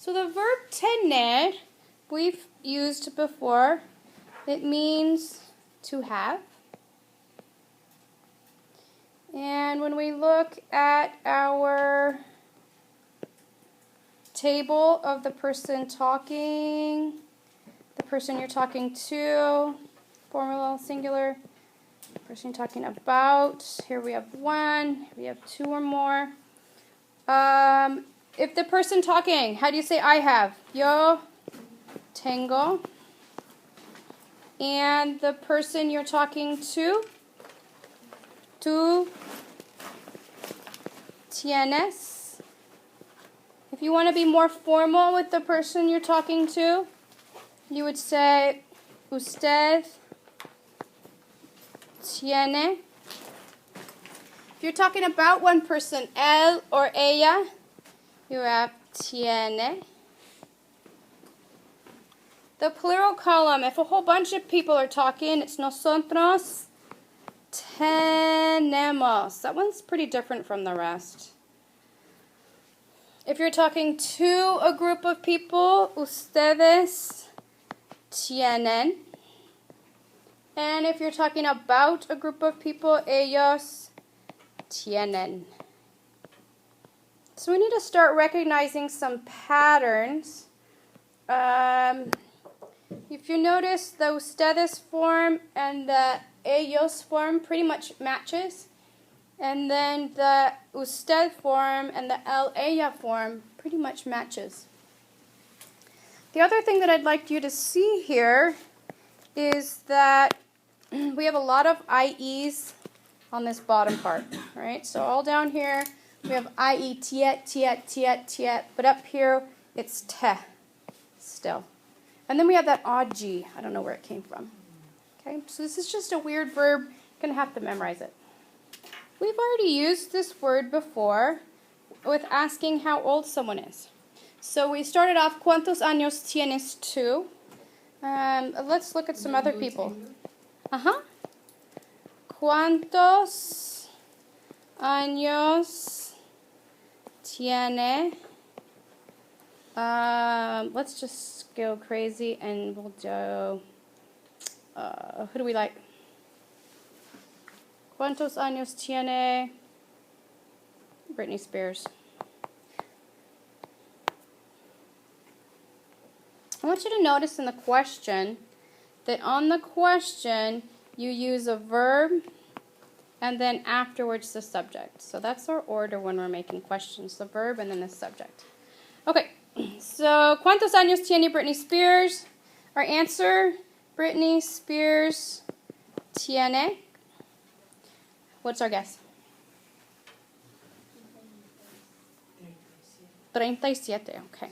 So the verb tener, we've used before. It means to have. And when we look at our table of the person talking, the person you're talking to, formal, singular, person you're talking about, here we have one, here we have two or more. If the person talking, how do you say I have? Yo tengo. And the person you're talking to, tú tienes. If you want to be more formal with the person you're talking to, you would say usted tiene. If you're talking about one person, él or ella, you have tiene. The plural column, if a whole bunch of people are talking, it's nosotros tenemos. That one's pretty different from the rest. If you're talking to a group of people, ustedes tienen. And if you're talking about a group of people, ellos tienen. So we need to start recognizing some patterns. If you notice, the ustedes form and the ellos form pretty much matches. And then the usted form and the ella form pretty much matches. The other thing that I'd like you to see here is that we have a lot of IEs on this bottom part, right? So all down here, we have IE, tiet, tiet, tiet, tiet, but up here, it's te still. And then we have that odd G. I don't know where it came from. Okay, so this is just a weird verb. You're going to have to memorize it. We've already used this word before with asking how old someone is. So we started off, ¿Cuántos años tienes tú? Let's look at some other people. ¿Cuántos años tiene? Let's just go crazy and we'll do, who do we like? ¿Cuántos años tiene Britney Spears? I want you to notice in the question that on the question you use a verb and then afterwards the subject. So that's our order when we're making questions, the verb and then the subject. Okay, so ¿cuántos años tiene Britney Spears? Our answer, Britney Spears tiene. What's our guess? 37, okay.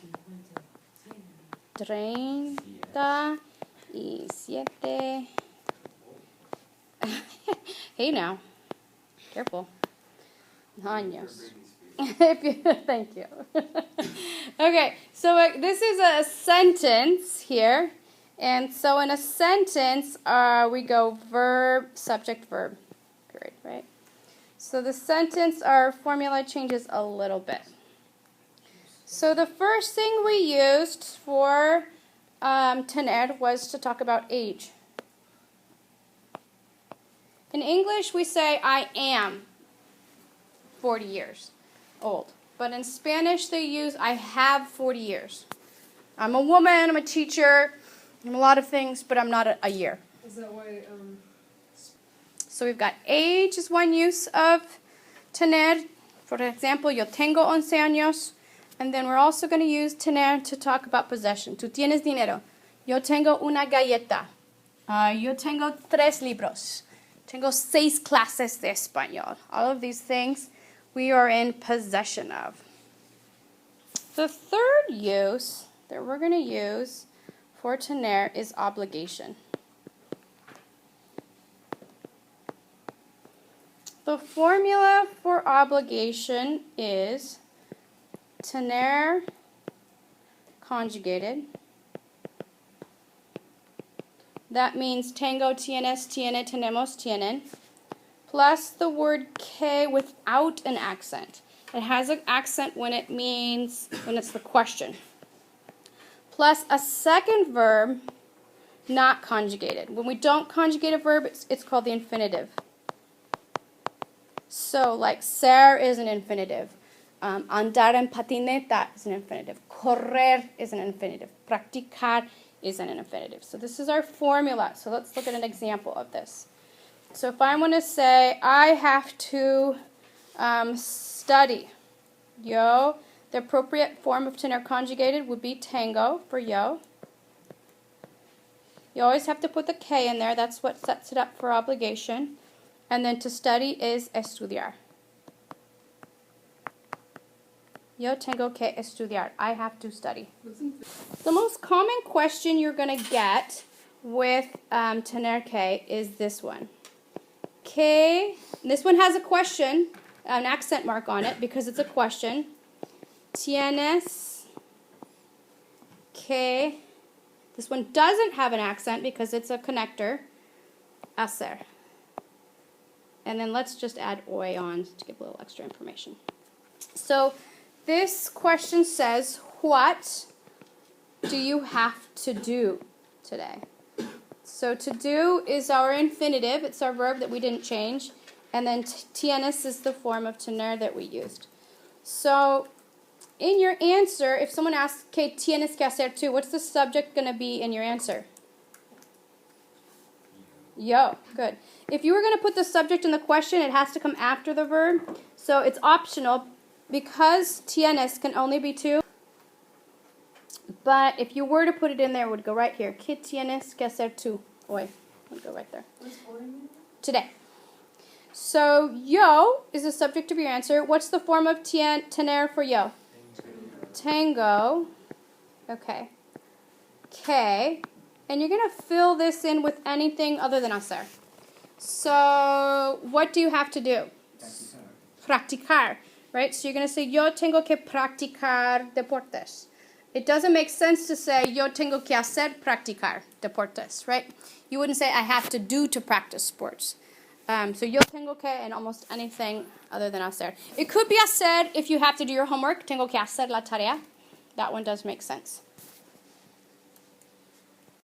37. Hey now, careful. Años. Thank you. Okay, so this is a sentence here. And so in a sentence, we go verb, subject, verb. Period, right? So the sentence, our formula changes a little bit. So the first thing we used for tener was to talk about age. In English, we say, I am 40 years old. But in Spanish, they use, I have 40 years. I'm a woman, I'm a teacher, I'm a lot of things, but I'm not a year. Is that why... So we've got age is one use of tener. For example, yo tengo 11 años. And then we're also going to use tener to talk about possession. Tú tienes dinero. Yo tengo una galleta. Yo tengo 3 libros. Tengo 6 clases de español. All of these things we are in possession of. The third use that we're going to use for tener is obligation. The formula for obligation is tener conjugated. That means tengo, tienes, tiene, tenemos, tienen, plus the word que without an accent. It has an accent when it's the question. plus a second verb not conjugated. When we don't conjugate a verb, it's called the infinitive. So, like, ser is an infinitive. Andar en patineta is an infinitive. Correr is an infinitive. Practicar is an infinitive. So this is our formula. So let's look at an example of this. So if I want to say, I have to study. Yo, the appropriate form of tener conjugated would be tango for yo. You always have to put the K in there. That's what sets it up for obligation. And then to study is estudiar. Yo tengo que estudiar. I have to study. The most common question you're going to get with tener que is this one. Que, this one has a question, an accent mark on it because it's a question. Tienes que, this one doesn't have an accent because it's a connector. Hacer. And then let's just add oy on to give a little extra information. So this question says, what do you have to do today? So to do is our infinitive. It's our verb that we didn't change. And then tienes is the form of tener that we used. So in your answer, if someone asks, ¿Qué tienes que hacer tú? What's the subject going to be in your answer? Yo, good. If you were going to put the subject in the question, it has to come after the verb. So it's optional because tienes can only be two. But if you were to put it in there, it would go right here. ¿Qué tienes que hacer tú? Hoy. It would go right there. What's hoy mean? Today. So yo is the subject of your answer. What's the form of tener for yo? Tango. Okay. Que. And you're going to fill this in with anything other than hacer. So, what do you have to do? Practicar. Right? So you're going to say, yo tengo que practicar deportes. It doesn't make sense to say, yo tengo que hacer practicar deportes. Right? You wouldn't say, I have to do to practice sports. So yo tengo que and almost anything other than hacer. It could be hacer if you have to do your homework. Tengo que hacer la tarea. That one does make sense.